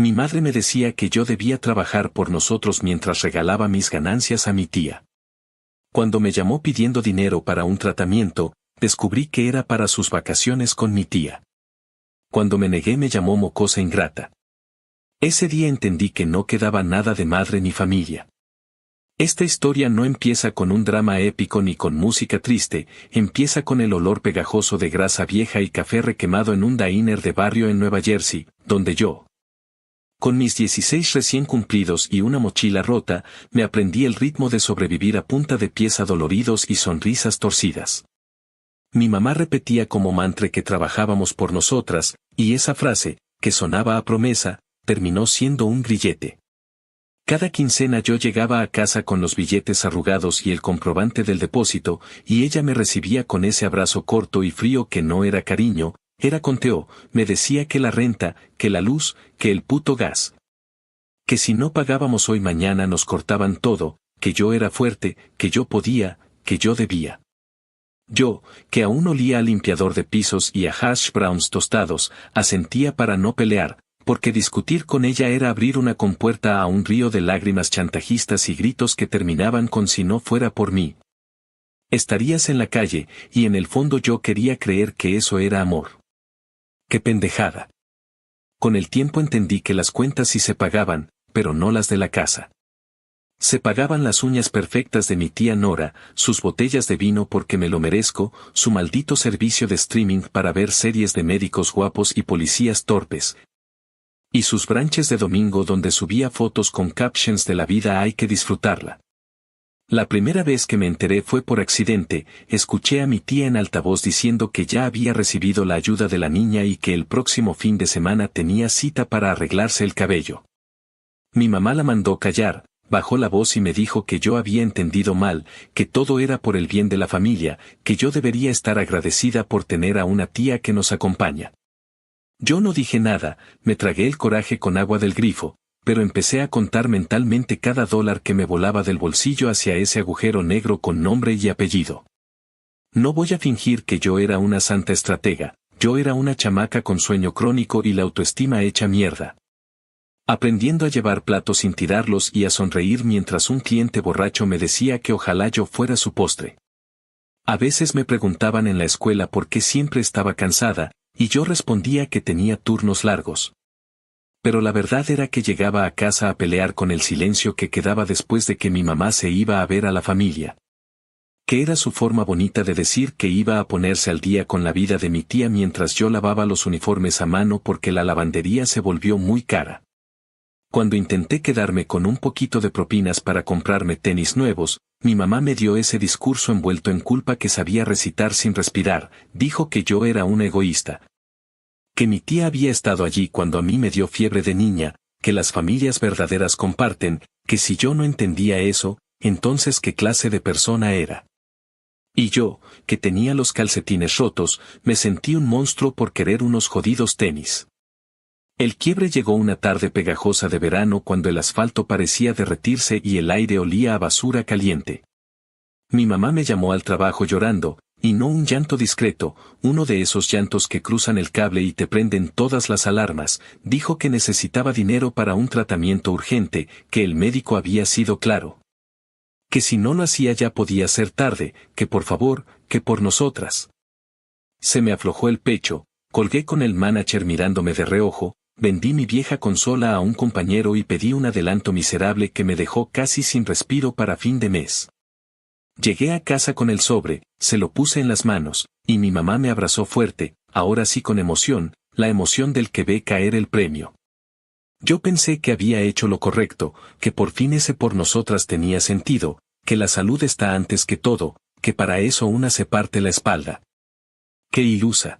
Mi madre me decía que yo debía trabajar por nosotros mientras regalaba mis ganancias a mi tía. Cuando me llamó pidiendo dinero para un tratamiento, descubrí que era para sus vacaciones con mi tía. Cuando me negué me llamó mocosa ingrata. Ese día entendí que no quedaba nada de madre ni familia. Esta historia no empieza con un drama épico ni con música triste, empieza con el olor pegajoso de grasa vieja y café requemado en un diner de barrio en Nueva Jersey, donde yo, con mis 16 recién cumplidos y una mochila rota, me aprendí el ritmo de sobrevivir a punta de pies adoloridos y sonrisas torcidas. Mi mamá repetía como mantra que trabajábamos por nosotras, y esa frase, que sonaba a promesa, terminó siendo un grillete. Cada quincena yo llegaba a casa con los billetes arrugados y el comprobante del depósito, y ella me recibía con ese abrazo corto y frío que no era cariño, era conteo, me decía que la renta, que la luz, que el puto gas. Que si no pagábamos hoy mañana nos cortaban todo, que yo era fuerte, que yo podía, que yo debía. Yo, que aún olía a limpiador de pisos y a hash browns tostados, asentía para no pelear, porque discutir con ella era abrir una compuerta a un río de lágrimas chantajistas y gritos que terminaban con si no fuera por mí. Estarías en la calle, y en el fondo yo quería creer que eso era amor. ¡Qué pendejada! Con el tiempo entendí que las cuentas sí se pagaban, pero no las de la casa. Se pagaban las uñas perfectas de mi tía Nora, sus botellas de vino porque me lo merezco, su maldito servicio de streaming para ver series de médicos guapos y policías torpes, y sus branches de domingo donde subía fotos con captions de la vida hay que disfrutarla. La primera vez que me enteré fue por accidente, escuché a mi tía en altavoz diciendo que ya había recibido la ayuda de la niña y que el próximo fin de semana tenía cita para arreglarse el cabello. Mi mamá la mandó callar, bajó la voz y me dijo que yo había entendido mal, que todo era por el bien de la familia, que yo debería estar agradecida por tener a una tía que nos acompaña. Yo no dije nada, me tragué el coraje con agua del grifo, pero empecé a contar mentalmente cada dólar que me volaba del bolsillo hacia ese agujero negro con nombre y apellido. No voy a fingir que yo era una santa estratega, yo era una chamaca con sueño crónico y la autoestima hecha mierda. Aprendiendo a llevar platos sin tirarlos y a sonreír mientras un cliente borracho me decía que ojalá yo fuera su postre. A veces me preguntaban en la escuela por qué siempre estaba cansada, y yo respondía que tenía turnos largos. Pero la verdad era que llegaba a casa a pelear con el silencio que quedaba después de que mi mamá se iba a ver a la familia. Que era su forma bonita de decir que iba a ponerse al día con la vida de mi tía mientras yo lavaba los uniformes a mano porque la lavandería se volvió muy cara. Cuando intenté quedarme con un poquito de propinas para comprarme tenis nuevos, mi mamá me dio ese discurso envuelto en culpa que sabía recitar sin respirar, dijo que yo era un egoísta. Que mi tía había estado allí cuando a mí me dio fiebre de niña, que las familias verdaderas comparten, que si yo no entendía eso, entonces ¿qué clase de persona era? Y yo, que tenía los calcetines rotos, me sentí un monstruo por querer unos jodidos tenis. El quiebre llegó una tarde pegajosa de verano cuando el asfalto parecía derretirse y el aire olía a basura caliente. Mi mamá me llamó al trabajo llorando, y no un llanto discreto, uno de esos llantos que cruzan el cable y te prenden todas las alarmas, dijo que necesitaba dinero para un tratamiento urgente, que el médico había sido claro. Que si no lo hacía ya podía ser tarde, que por favor, que por nosotras. Se me aflojó el pecho, colgué con el manager mirándome de reojo, vendí mi vieja consola a un compañero y pedí un adelanto miserable que me dejó casi sin respiro para fin de mes. Llegué a casa con el sobre, se lo puse en las manos, y mi mamá me abrazó fuerte, ahora sí con emoción, la emoción del que ve caer el premio. Yo pensé que había hecho lo correcto, que por fin ese por nosotras tenía sentido, que la salud está antes que todo, que para eso una se parte la espalda. ¡Qué ilusa!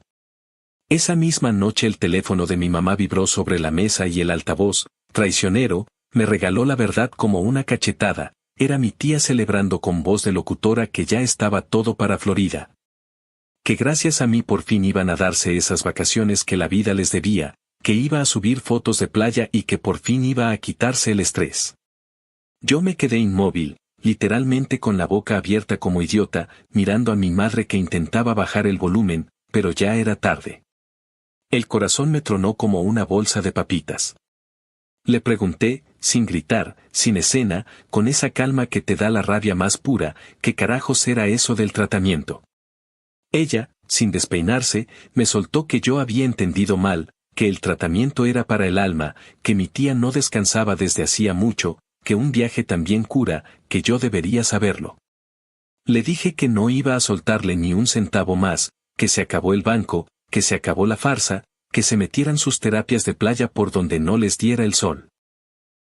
Esa misma noche el teléfono de mi mamá vibró sobre la mesa y el altavoz, traicionero, me regaló la verdad como una cachetada. Era mi tía celebrando con voz de locutora que ya estaba todo para Florida. Que gracias a mí por fin iban a darse esas vacaciones que la vida les debía, que iba a subir fotos de playa y que por fin iba a quitarse el estrés. Yo me quedé inmóvil, literalmente con la boca abierta como idiota, mirando a mi madre que intentaba bajar el volumen, pero ya era tarde. El corazón me tronó como una bolsa de papitas. Le pregunté, sin gritar, sin escena, con esa calma que te da la rabia más pura, ¿qué carajos era eso del tratamiento? Ella, sin despeinarse, me soltó que yo había entendido mal, que el tratamiento era para el alma, que mi tía no descansaba desde hacía mucho, que un viaje también cura, que yo debería saberlo. Le dije que no iba a soltarle ni un centavo más, que se acabó el banco, que se acabó la farsa, que se metieran sus terapias de playa por donde no les diera el sol.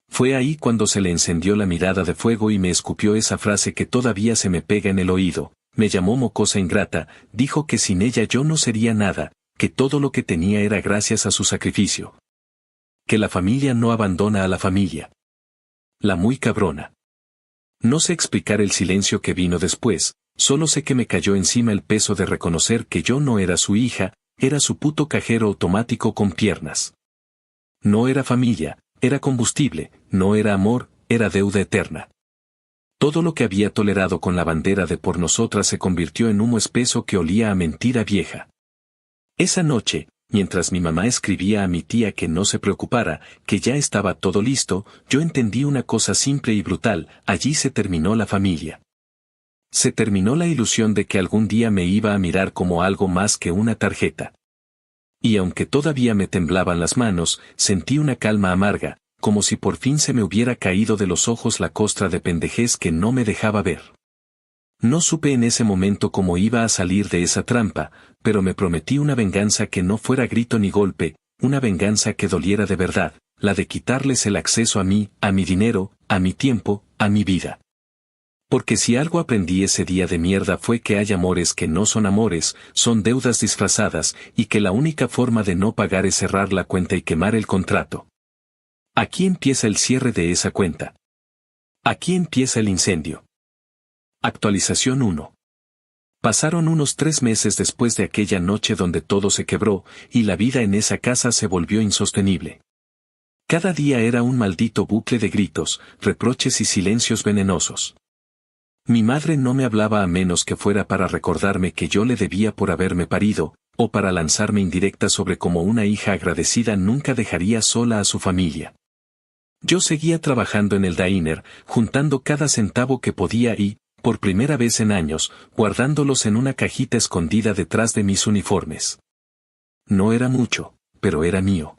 Fue ahí cuando se le encendió la mirada de fuego y me escupió esa frase que todavía se me pega en el oído. Me llamó mocosa ingrata, dijo que sin ella yo no sería nada, que todo lo que tenía era gracias a su sacrificio. Que la familia no abandona a la familia. La muy cabrona. No sé explicar el silencio que vino después, solo sé que me cayó encima el peso de reconocer que yo no era su hija, era su puto cajero automático con piernas. No era familia, era combustible, no era amor, era deuda eterna. Todo lo que había tolerado con la bandera de por nosotras se convirtió en humo espeso que olía a mentira vieja. Esa noche, mientras mi mamá escribía a mi tía que no se preocupara, que ya estaba todo listo, yo entendí una cosa simple y brutal, allí se terminó la familia. Se terminó la ilusión de que algún día me iba a mirar como algo más que una tarjeta. Y aunque todavía me temblaban las manos, sentí una calma amarga, como si por fin se me hubiera caído de los ojos la costra de pendejez que no me dejaba ver. No supe en ese momento cómo iba a salir de esa trampa, pero me prometí una venganza que no fuera grito ni golpe, una venganza que doliera de verdad, la de quitarles el acceso a mí, a mi dinero, a mi tiempo, a mi vida. Porque si algo aprendí ese día de mierda fue que hay amores que no son amores, son deudas disfrazadas, y que la única forma de no pagar es cerrar la cuenta y quemar el contrato. Aquí empieza el cierre de esa cuenta. Aquí empieza el incendio. Actualización 1. Pasaron unos 3 meses después de aquella noche donde todo se quebró, y la vida en esa casa se volvió insostenible. Cada día era un maldito bucle de gritos, reproches y silencios venenosos. Mi madre no me hablaba a menos que fuera para recordarme que yo le debía por haberme parido, o para lanzarme indirectas sobre cómo una hija agradecida nunca dejaría sola a su familia. Yo seguía trabajando en el diner, juntando cada centavo que podía y, por primera vez en años, guardándolos en una cajita escondida detrás de mis uniformes. No era mucho, pero era mío.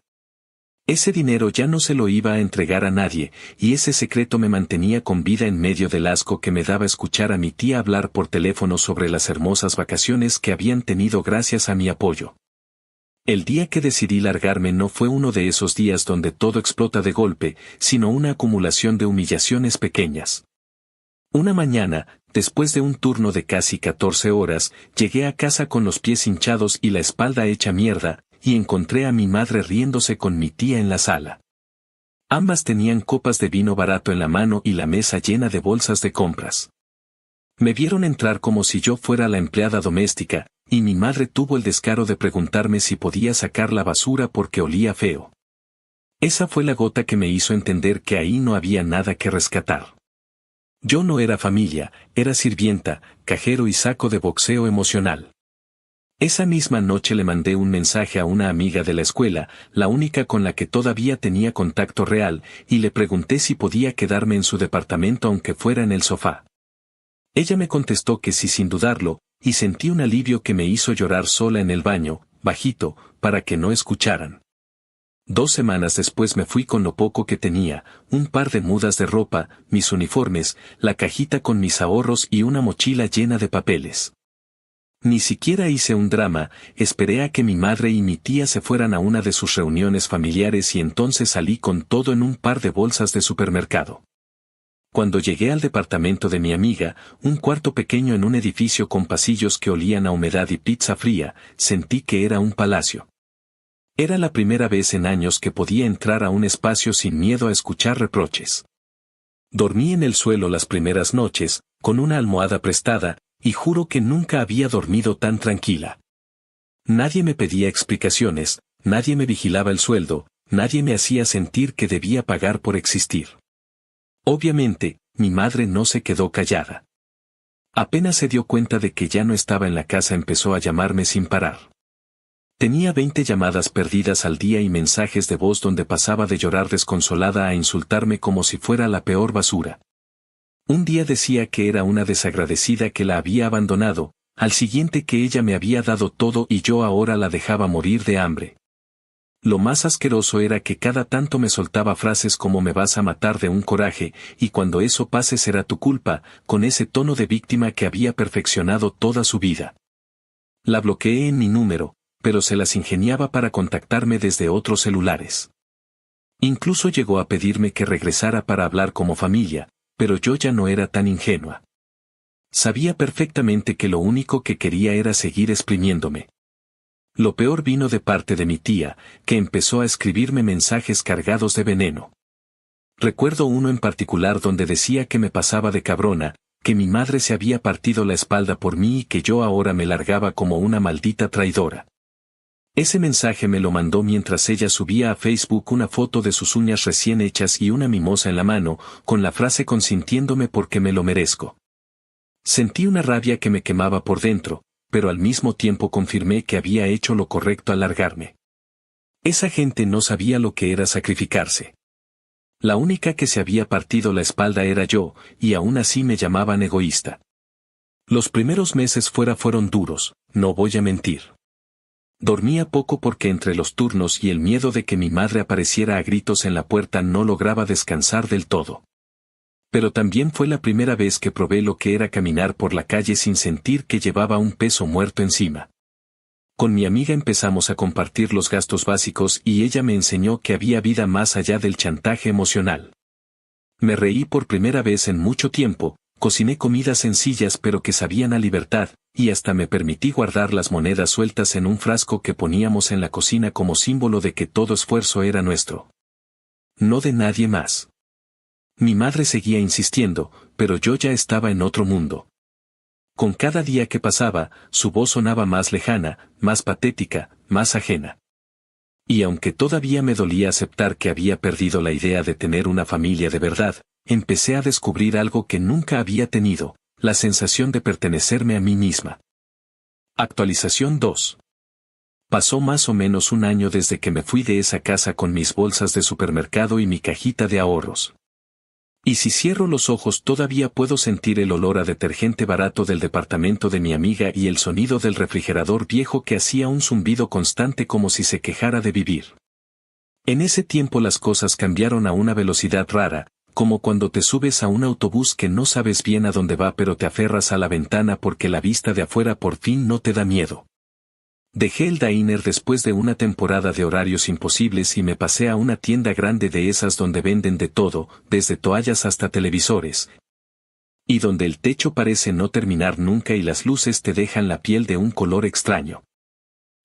Ese dinero ya no se lo iba a entregar a nadie, y ese secreto me mantenía con vida en medio del asco que me daba escuchar a mi tía hablar por teléfono sobre las hermosas vacaciones que habían tenido gracias a mi apoyo. El día que decidí largarme no fue uno de esos días donde todo explota de golpe, sino una acumulación de humillaciones pequeñas. Una mañana, después de un turno de casi 14 horas, llegué a casa con los pies hinchados y la espalda hecha mierda, y encontré a mi madre riéndose con mi tía en la sala. Ambas tenían copas de vino barato en la mano y la mesa llena de bolsas de compras. Me vieron entrar como si yo fuera la empleada doméstica, y mi madre tuvo el descaro de preguntarme si podía sacar la basura porque olía feo. Esa fue la gota que me hizo entender que ahí no había nada que rescatar. Yo no era familia, era sirvienta, cajero y saco de boxeo emocional. Esa misma noche le mandé un mensaje a una amiga de la escuela, la única con la que todavía tenía contacto real, y le pregunté si podía quedarme en su departamento aunque fuera en el sofá. Ella me contestó que sí sin dudarlo, y sentí un alivio que me hizo llorar sola en el baño, bajito, para que no escucharan. 2 semanas después me fui con lo poco que tenía, un par de mudas de ropa, mis uniformes, la cajita con mis ahorros y una mochila llena de papeles. Ni siquiera hice un drama, esperé a que mi madre y mi tía se fueran a una de sus reuniones familiares y entonces salí con todo en un par de bolsas de supermercado. Cuando llegué al departamento de mi amiga, un cuarto pequeño en un edificio con pasillos que olían a humedad y pizza fría, sentí que era un palacio. Era la primera vez en años que podía entrar a un espacio sin miedo a escuchar reproches. Dormí en el suelo las primeras noches, con una almohada prestada, y juro que nunca había dormido tan tranquila. Nadie me pedía explicaciones, nadie me vigilaba el sueldo, nadie me hacía sentir que debía pagar por existir. Obviamente, mi madre no se quedó callada. Apenas se dio cuenta de que ya no estaba en la casa empezó a llamarme sin parar. Tenía 20 llamadas perdidas al día y mensajes de voz donde pasaba de llorar desconsolada a insultarme como si fuera la peor basura. Un día decía que era una desagradecida que la había abandonado, al siguiente que ella me había dado todo y yo ahora la dejaba morir de hambre. Lo más asqueroso era que cada tanto me soltaba frases como me vas a matar de un coraje, y cuando eso pase será tu culpa, con ese tono de víctima que había perfeccionado toda su vida. La bloqueé en mi número, pero se las ingeniaba para contactarme desde otros celulares. Incluso llegó a pedirme que regresara para hablar como familia, pero yo ya no era tan ingenua. Sabía perfectamente que lo único que quería era seguir exprimiéndome. Lo peor vino de parte de mi tía, que empezó a escribirme mensajes cargados de veneno. Recuerdo uno en particular donde decía que me pasaba de cabrona, que mi madre se había partido la espalda por mí y que yo ahora me largaba como una maldita traidora. Ese mensaje me lo mandó mientras ella subía a Facebook una foto de sus uñas recién hechas y una mimosa en la mano, con la frase consintiéndome porque me lo merezco. Sentí una rabia que me quemaba por dentro, pero al mismo tiempo confirmé que había hecho lo correcto al largarme. Esa gente no sabía lo que era sacrificarse. La única que se había partido la espalda era yo, y aún así me llamaban egoísta. Los primeros meses fueron duros, no voy a mentir. Dormía poco porque entre los turnos y el miedo de que mi madre apareciera a gritos en la puerta no lograba descansar del todo. Pero también fue la primera vez que probé lo que era caminar por la calle sin sentir que llevaba un peso muerto encima. Con mi amiga empezamos a compartir los gastos básicos y ella me enseñó que había vida más allá del chantaje emocional. Me reí por primera vez en mucho tiempo, cociné comidas sencillas pero que sabían a libertad, y hasta me permití guardar las monedas sueltas en un frasco que poníamos en la cocina como símbolo de que todo esfuerzo era nuestro. No de nadie más. Mi madre seguía insistiendo, pero yo ya estaba en otro mundo. Con cada día que pasaba, su voz sonaba más lejana, más patética, más ajena. Y aunque todavía me dolía aceptar que había perdido la idea de tener una familia de verdad, empecé a descubrir algo que nunca había tenido, la sensación de pertenecerme a mí misma. Actualización 2. Pasó más o menos un año desde que me fui de esa casa con mis bolsas de supermercado y mi cajita de ahorros. Y si cierro los ojos todavía puedo sentir el olor a detergente barato del departamento de mi amiga y el sonido del refrigerador viejo que hacía un zumbido constante como si se quejara de vivir. En ese tiempo las cosas cambiaron a una velocidad rara, como cuando te subes a un autobús que no sabes bien a dónde va pero te aferras a la ventana porque la vista de afuera por fin no te da miedo. Dejé el diner después de una temporada de horarios imposibles y me pasé a una tienda grande de esas donde venden de todo, desde toallas hasta televisores. Y donde el techo parece no terminar nunca y las luces te dejan la piel de un color extraño.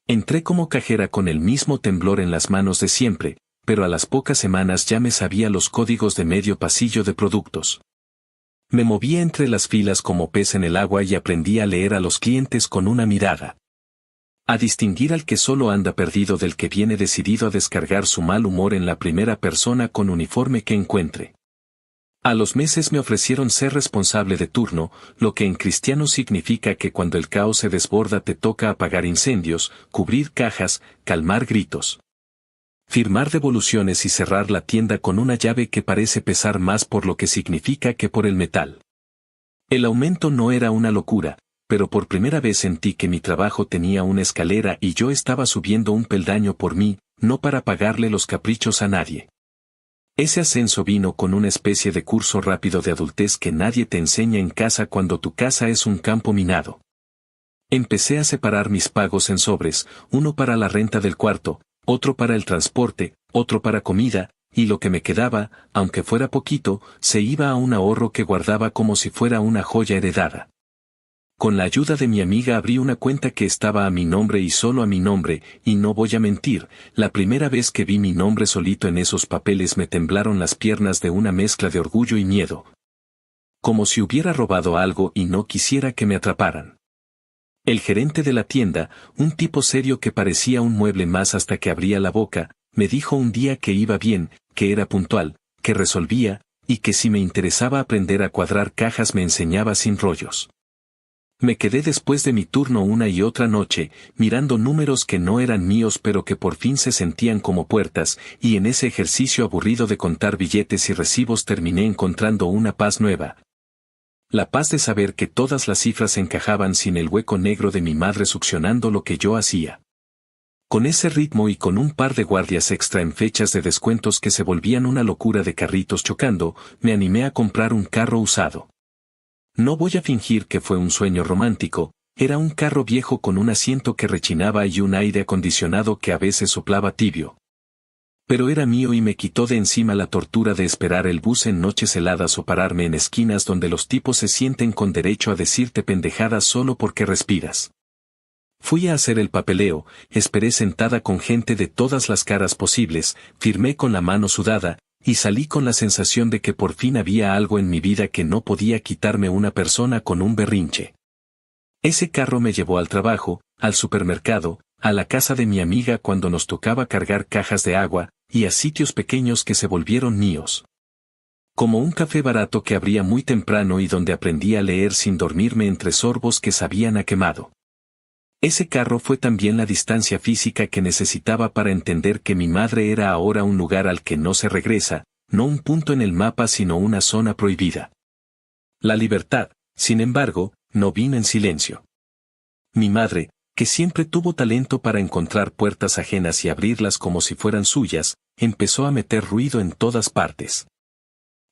Entré como cajera con el mismo temblor en las manos de siempre, pero a las pocas semanas ya me sabía los códigos de medio pasillo de productos. Me movía entre las filas como pez en el agua y aprendí a leer a los clientes con una mirada. A distinguir al que solo anda perdido del que viene decidido a descargar su mal humor en la primera persona con uniforme que encuentre. A los meses me ofrecieron ser responsable de turno, lo que en cristiano significa que cuando el caos se desborda te toca apagar incendios, cubrir cajas, calmar gritos. Firmar devoluciones y cerrar la tienda con una llave que parece pesar más por lo que significa que por el metal. El aumento no era una locura, pero por primera vez sentí que mi trabajo tenía una escalera y yo estaba subiendo un peldaño por mí, no para pagarle los caprichos a nadie. Ese ascenso vino con una especie de curso rápido de adultez que nadie te enseña en casa cuando tu casa es un campo minado. Empecé a separar mis pagos en sobres, uno para la renta del cuarto, otro para el transporte, otro para comida, y lo que me quedaba, aunque fuera poquito, se iba a un ahorro que guardaba como si fuera una joya heredada. Con la ayuda de mi amiga abrí una cuenta que estaba a mi nombre y solo a mi nombre, y no voy a mentir, la primera vez que vi mi nombre solito en esos papeles me temblaron las piernas de una mezcla de orgullo y miedo. Como si hubiera robado algo y no quisiera que me atraparan. El gerente de la tienda, un tipo serio que parecía un mueble más hasta que abría la boca, me dijo un día que iba bien, que era puntual, que resolvía, y que si me interesaba aprender a cuadrar cajas me enseñaba sin rollos. Me quedé después de mi turno una y otra noche, mirando números que no eran míos pero que por fin se sentían como puertas, y en ese ejercicio aburrido de contar billetes y recibos terminé encontrando una paz nueva. La paz de saber que todas las cifras encajaban sin el hueco negro de mi madre succionando lo que yo hacía. Con ese ritmo y con un par de guardias extra en fechas de descuentos que se volvían una locura de carritos chocando, me animé a comprar un carro usado. No voy a fingir que fue un sueño romántico, era un carro viejo con un asiento que rechinaba y un aire acondicionado que a veces soplaba tibio. Pero era mío y me quitó de encima la tortura de esperar el bus en noches heladas o pararme en esquinas donde los tipos se sienten con derecho a decirte pendejadas solo porque respiras. Fui a hacer el papeleo, esperé sentada con gente de todas las caras posibles, firmé con la mano sudada, y salí con la sensación de que por fin había algo en mi vida que no podía quitarme una persona con un berrinche. Ese carro me llevó al trabajo, al supermercado, a la casa de mi amiga cuando nos tocaba cargar cajas de agua, y a sitios pequeños que se volvieron míos. Como un café barato que abría muy temprano y donde aprendí a leer sin dormirme entre sorbos que sabían a quemado. Ese carro fue también la distancia física que necesitaba para entender que mi madre era ahora un lugar al que no se regresa, no un punto en el mapa sino una zona prohibida. La libertad, sin embargo, no vino en silencio. Mi madre, que siempre tuvo talento para encontrar puertas ajenas y abrirlas como si fueran suyas, empezó a meter ruido en todas partes.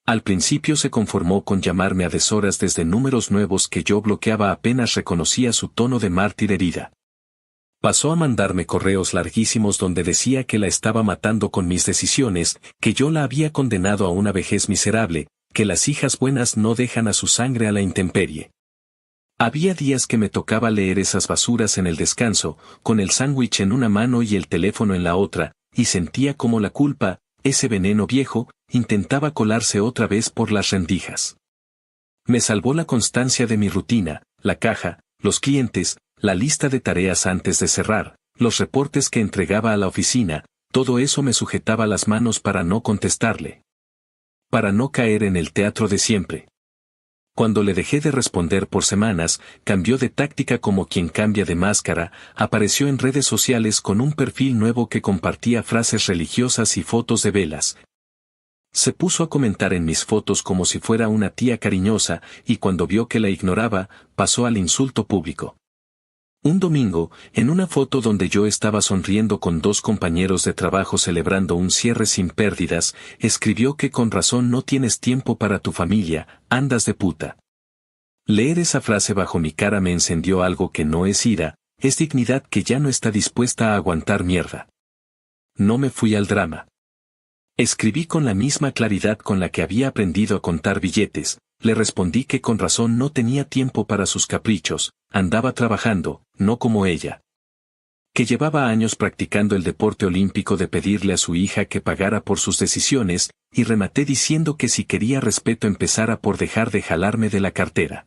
Al principio se conformó con llamarme a deshoras desde números nuevos que yo bloqueaba apenas reconocía su tono de mártir herida. Pasó a mandarme correos larguísimos donde decía que la estaba matando con mis decisiones, que yo la había condenado a una vejez miserable, que las hijas buenas no dejan a su sangre a la intemperie. Había días que me tocaba leer esas basuras en el descanso, con el sándwich en una mano y el teléfono en la otra, y sentía como la culpa, ese veneno viejo, intentaba colarse otra vez por las rendijas. Me salvó la constancia de mi rutina, la caja, los clientes, la lista de tareas antes de cerrar, los reportes que entregaba a la oficina, todo eso me sujetaba las manos para no contestarle. Para no caer en el teatro de siempre. Cuando le dejé de responder por semanas, cambió de táctica como quien cambia de máscara, apareció en redes sociales con un perfil nuevo que compartía frases religiosas y fotos de velas. Se puso a comentar en mis fotos como si fuera una tía cariñosa, y cuando vio que la ignoraba, pasó al insulto público. Un domingo, en una foto donde yo estaba sonriendo con 2 compañeros de trabajo celebrando un cierre sin pérdidas, escribió que con razón no tienes tiempo para tu familia, andas de puta. Leer esa frase bajo mi cara me encendió algo que no es ira, es dignidad que ya no está dispuesta a aguantar mierda. No me fui al drama. Escribí con la misma claridad con la que había aprendido a contar billetes, le respondí que con razón no tenía tiempo para sus caprichos, andaba trabajando, no como ella. Que llevaba años practicando el deporte olímpico de pedirle a su hija que pagara por sus decisiones, y rematé diciendo que si quería respeto empezara por dejar de jalarme de la cartera.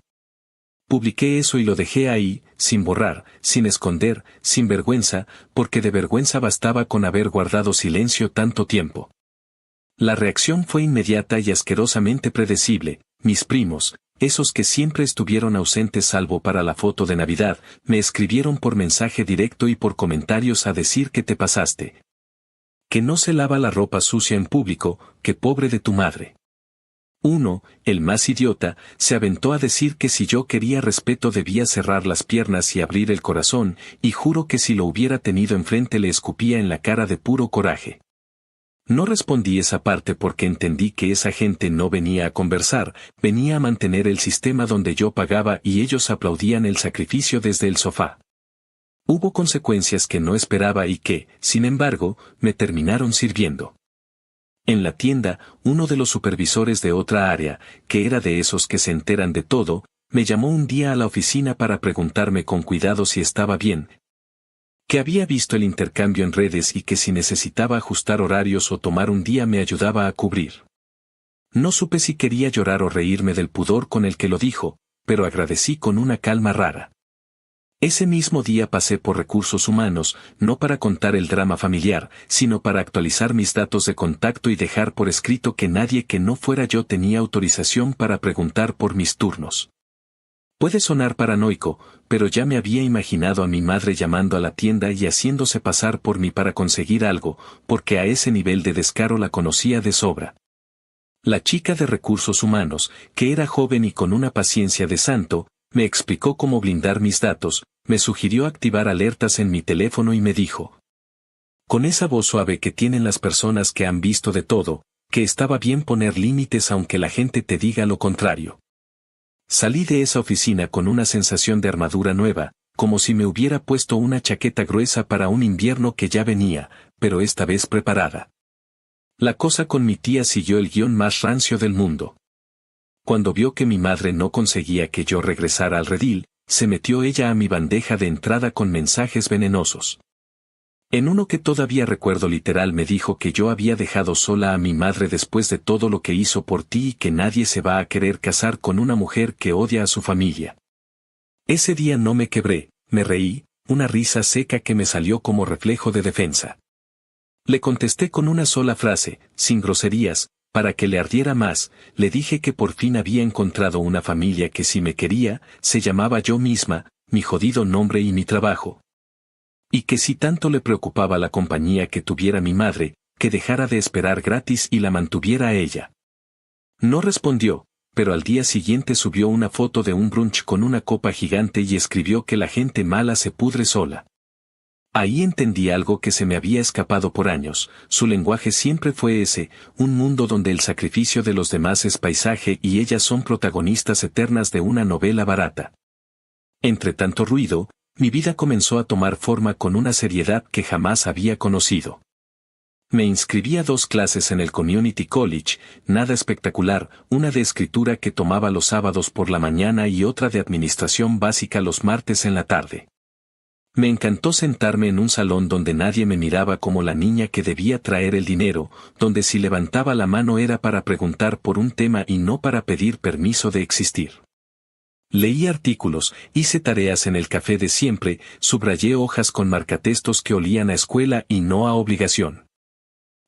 Publiqué eso y lo dejé ahí, sin borrar, sin esconder, sin vergüenza, porque de vergüenza bastaba con haber guardado silencio tanto tiempo. La reacción fue inmediata y asquerosamente predecible. Mis primos, esos que siempre estuvieron ausentes salvo para la foto de Navidad, me escribieron por mensaje directo y por comentarios a decir que te pasaste. Que no se lava la ropa sucia en público, que pobre de tu madre. Uno, el más idiota, se aventó a decir que si yo quería respeto debía cerrar las piernas y abrir el corazón, y juro que si lo hubiera tenido enfrente le escupía en la cara de puro coraje. No respondí esa parte porque entendí que esa gente no venía a conversar, venía a mantener el sistema donde yo pagaba y ellos aplaudían el sacrificio desde el sofá. Hubo consecuencias que no esperaba y que, sin embargo, me terminaron sirviendo. En la tienda, uno de los supervisores de otra área, que era de esos que se enteran de todo, me llamó un día a la oficina para preguntarme con cuidado si estaba bien, que había visto el intercambio en redes y que si necesitaba ajustar horarios o tomar un día me ayudaba a cubrir. No supe si quería llorar o reírme del pudor con el que lo dijo, pero agradecí con una calma rara. Ese mismo día pasé por recursos humanos, no para contar el drama familiar, sino para actualizar mis datos de contacto y dejar por escrito que nadie que no fuera yo tenía autorización para preguntar por mis turnos. Puede sonar paranoico, pero ya me había imaginado a mi madre llamando a la tienda y haciéndose pasar por mí para conseguir algo, porque a ese nivel de descaro la conocía de sobra. La chica de recursos humanos, que era joven y con una paciencia de santo, me explicó cómo blindar mis datos, me sugirió activar alertas en mi teléfono y me dijo, con esa voz suave que tienen las personas que han visto de todo, que estaba bien poner límites aunque la gente te diga lo contrario. Salí de esa oficina con una sensación de armadura nueva, como si me hubiera puesto una chaqueta gruesa para un invierno que ya venía, pero esta vez preparada. La cosa con mi tía siguió el guión más rancio del mundo. Cuando vio que mi madre no conseguía que yo regresara al redil, se metió ella a mi bandeja de entrada con mensajes venenosos. En uno que todavía recuerdo literal me dijo que yo había dejado sola a mi madre después de todo lo que hizo por ti y que nadie se va a querer casar con una mujer que odia a su familia. Ese día no me quebré, me reí, una risa seca que me salió como reflejo de defensa. Le contesté con una sola frase, sin groserías, para que le ardiera más, le dije que por fin había encontrado una familia que si me quería, se llamaba yo misma, mi jodido nombre y mi trabajo. Y que si tanto le preocupaba la compañía que tuviera mi madre, que dejara de esperar gratis y la mantuviera a ella. No respondió, pero al día siguiente subió una foto de un brunch con una copa gigante y escribió que la gente mala se pudre sola. Ahí entendí algo que se me había escapado por años, su lenguaje siempre fue ese, un mundo donde el sacrificio de los demás es paisaje y ellas son protagonistas eternas de una novela barata. Entre tanto ruido, mi vida comenzó a tomar forma con una seriedad que jamás había conocido. Me inscribí a 2 clases en el Community College, nada espectacular, una de escritura que tomaba los sábados por la mañana y otra de administración básica los martes en la tarde. Me encantó sentarme en un salón donde nadie me miraba como la niña que debía traer el dinero, donde si levantaba la mano era para preguntar por un tema y no para pedir permiso de existir. Leí artículos, hice tareas en el café de siempre, subrayé hojas con marcatextos que olían a escuela y no a obligación.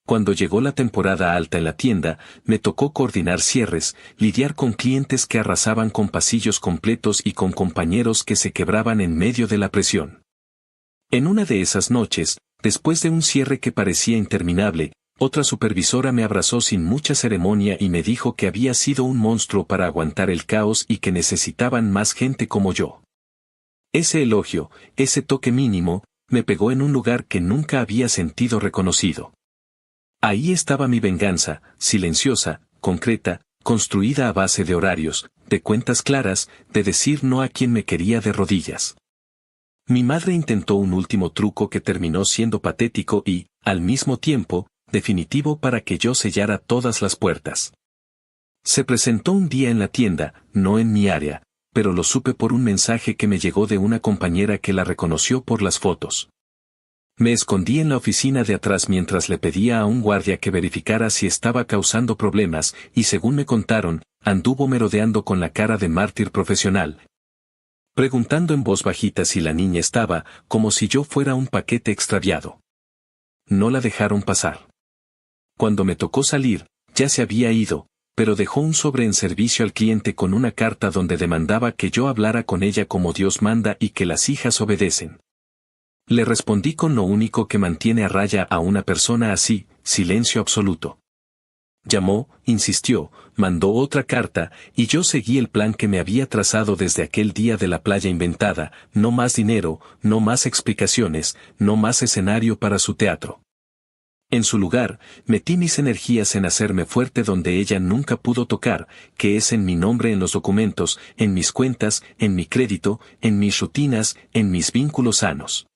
Cuando llegó la temporada alta en la tienda, me tocó coordinar cierres, lidiar con clientes que arrasaban con pasillos completos y con compañeros que se quebraban en medio de la presión. En una de esas noches, después de un cierre que parecía interminable, otra supervisora me abrazó sin mucha ceremonia y me dijo que había sido un monstruo para aguantar el caos y que necesitaban más gente como yo. Ese elogio, ese toque mínimo, me pegó en un lugar que nunca había sentido reconocido. Ahí estaba mi venganza, silenciosa, concreta, construida a base de horarios, de cuentas claras, de decir no a quien me quería de rodillas. Mi madre intentó un último truco que terminó siendo patético y, al mismo tiempo, definitivo para que yo sellara todas las puertas. Se presentó un día en la tienda, no en mi área, pero lo supe por un mensaje que me llegó de una compañera que la reconoció por las fotos. Me escondí en la oficina de atrás mientras le pedía a un guardia que verificara si estaba causando problemas, y según me contaron, anduvo merodeando con la cara de mártir profesional, preguntando en voz bajita si la niña estaba, como si yo fuera un paquete extraviado. No la dejaron pasar. Cuando me tocó salir, ya se había ido, pero dejó un sobre en servicio al cliente con una carta donde demandaba que yo hablara con ella como Dios manda y que las hijas obedecen. Le respondí con lo único que mantiene a raya a una persona así, silencio absoluto. Llamó, insistió, mandó otra carta, y yo seguí el plan que me había trazado desde aquel día de la playa inventada, no más dinero, no más explicaciones, no más escenario para su teatro. En su lugar, metí mis energías en hacerme fuerte donde ella nunca pudo tocar, que es en mi nombre en los documentos, en mis cuentas, en mi crédito, en mis rutinas, en mis vínculos sanos.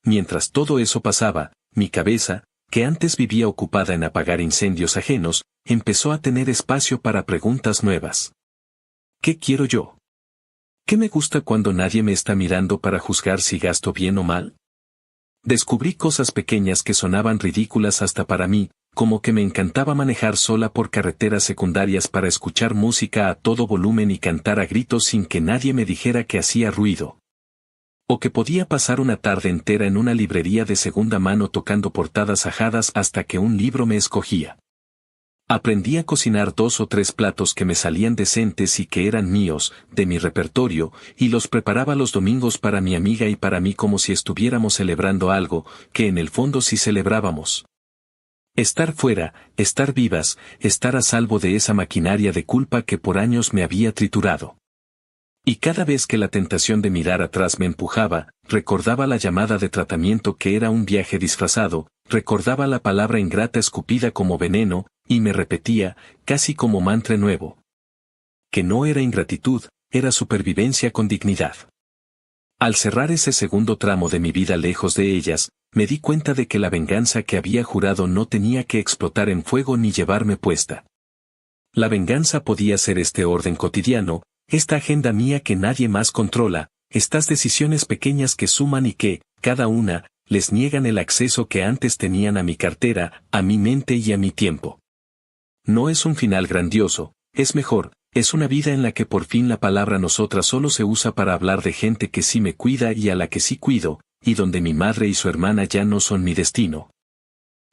Mientras todo eso pasaba, mi cabeza, que antes vivía ocupada en apagar incendios ajenos, empezó a tener espacio para preguntas nuevas. ¿Qué quiero yo? ¿Qué me gusta cuando nadie me está mirando para juzgar si gasto bien o mal? Descubrí cosas pequeñas que sonaban ridículas hasta para mí, como que me encantaba manejar sola por carreteras secundarias para escuchar música a todo volumen y cantar a gritos sin que nadie me dijera que hacía ruido. O que podía pasar una tarde entera en una librería de segunda mano tocando portadas ajadas hasta que un libro me escogía. Aprendí a cocinar 2 o 3 platos que me salían decentes y que eran míos, de mi repertorio, y los preparaba los domingos para mi amiga y para mí como si estuviéramos celebrando algo, que en el fondo sí celebrábamos. Estar fuera, estar vivas, estar a salvo de esa maquinaria de culpa que por años me había triturado. Y cada vez que la tentación de mirar atrás me empujaba, recordaba la llamada de tratamiento que era un viaje disfrazado, recordaba la palabra ingrata escupida como veneno, y me repetía, casi como mantra nuevo, que no era ingratitud, era supervivencia con dignidad. Al cerrar ese segundo tramo de mi vida lejos de ellas, me di cuenta de que la venganza que había jurado no tenía que explotar en fuego ni llevarme puesta. La venganza podía ser este orden cotidiano, esta agenda mía que nadie más controla, estas decisiones pequeñas que suman y que, cada una, les niegan el acceso que antes tenían a mi cartera, a mi mente y a mi tiempo. No es un final grandioso, es mejor, es una vida en la que por fin la palabra nosotras solo se usa para hablar de gente que sí me cuida y a la que sí cuido, y donde mi madre y su hermana ya no son mi destino.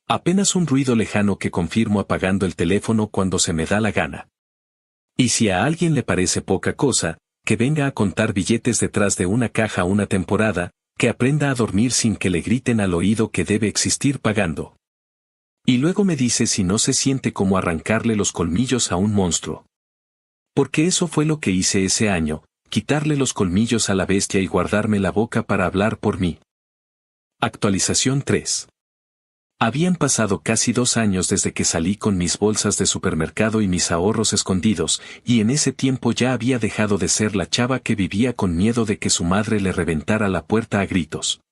Apenas un ruido lejano que confirmo apagando el teléfono cuando se me da la gana. Y si a alguien le parece poca cosa, que venga a contar billetes detrás de una caja una temporada, que aprenda a dormir sin que le griten al oído que debe existir pagando. Y luego me dice si no se siente como arrancarle los colmillos a un monstruo. Porque eso fue lo que hice ese año, quitarle los colmillos a la bestia y guardarme la boca para hablar por mí. Actualización 3. Habían pasado casi 2 años desde que salí con mis bolsas de supermercado y mis ahorros escondidos, y en ese tiempo ya había dejado de ser la chava que vivía con miedo de que su madre le reventara la puerta a gritos.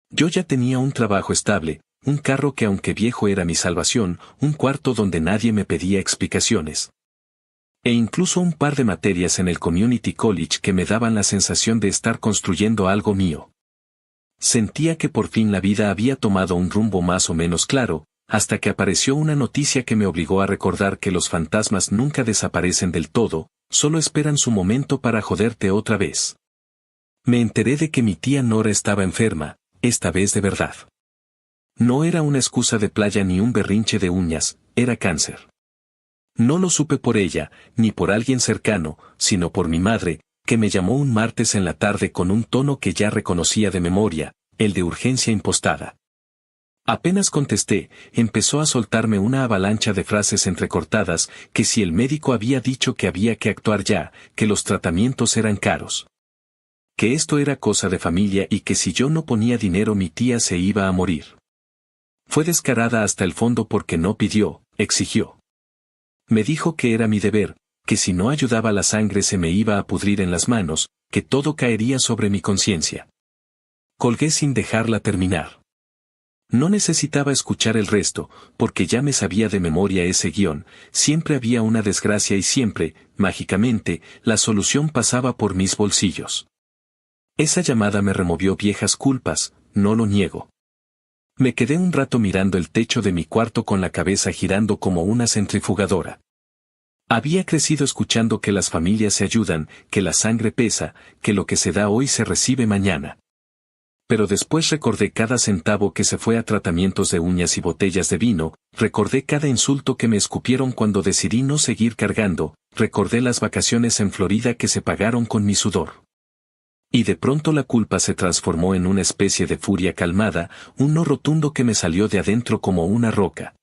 Yo ya tenía un trabajo estable, un carro que aunque viejo era mi salvación, un cuarto donde nadie me pedía explicaciones. E incluso un par de materias en el Community College que me daban la sensación de estar construyendo algo mío. Sentía que por fin la vida había tomado un rumbo más o menos claro, hasta que apareció una noticia que me obligó a recordar que los fantasmas nunca desaparecen del todo, solo esperan su momento para joderte otra vez. Me enteré de que mi tía Nora estaba enferma, esta vez de verdad. No era una excusa de playa ni un berrinche de uñas, era cáncer. No lo supe por ella, ni por alguien cercano, sino por mi madre, que me llamó un martes en la tarde con un tono que ya reconocía de memoria, el de urgencia impostada. Apenas contesté, empezó a soltarme una avalancha de frases entrecortadas, que si el médico había dicho que había que actuar ya, que los tratamientos eran caros. Que esto era cosa de familia y que si yo no ponía dinero mi tía se iba a morir. Fue descarada hasta el fondo porque no pidió, exigió. Me dijo que era mi deber, que si no ayudaba la sangre se me iba a pudrir en las manos, que todo caería sobre mi conciencia. Colgué sin dejarla terminar. No necesitaba escuchar el resto, porque ya me sabía de memoria ese guión, siempre había una desgracia y siempre, mágicamente, la solución pasaba por mis bolsillos. Esa llamada me removió viejas culpas, no lo niego. Me quedé un rato mirando el techo de mi cuarto con la cabeza girando como una centrifugadora. Había crecido escuchando que las familias se ayudan, que la sangre pesa, que lo que se da hoy se recibe mañana. Pero después recordé cada centavo que se fue a tratamientos de uñas y botellas de vino, recordé cada insulto que me escupieron cuando decidí no seguir cargando, recordé las vacaciones en Florida que se pagaron con mi sudor. Y de pronto la culpa se transformó en una especie de furia calmada, un no rotundo que me salió de adentro como una roca.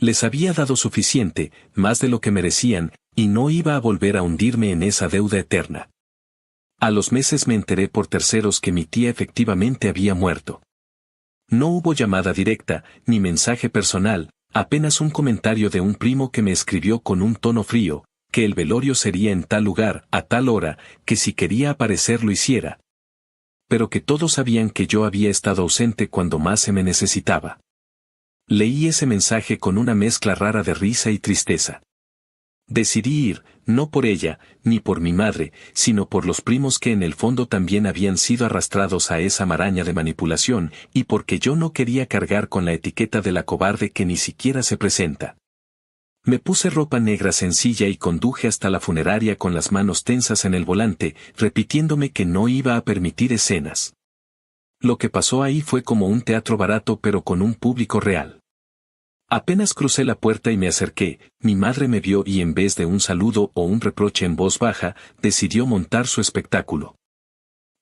Les había dado suficiente, más de lo que merecían, y no iba a volver a hundirme en esa deuda eterna. A los meses me enteré por terceros que mi tía efectivamente había muerto. No hubo llamada directa, ni mensaje personal, apenas un comentario de un primo que me escribió con un tono frío, que el velorio sería en tal lugar, a tal hora, que si quería aparecer lo hiciera. Pero que todos sabían que yo había estado ausente cuando más se me necesitaba. Leí ese mensaje con una mezcla rara de risa y tristeza. Decidí ir, no por ella, ni por mi madre, sino por los primos que en el fondo también habían sido arrastrados a esa maraña de manipulación, y porque yo no quería cargar con la etiqueta de la cobarde que ni siquiera se presenta. Me puse ropa negra sencilla y conduje hasta la funeraria con las manos tensas en el volante, repitiéndome que no iba a permitir escenas. Lo que pasó ahí fue como un teatro barato pero con un público real. Apenas crucé la puerta y me acerqué, mi madre me vio y en vez de un saludo o un reproche en voz baja, decidió montar su espectáculo.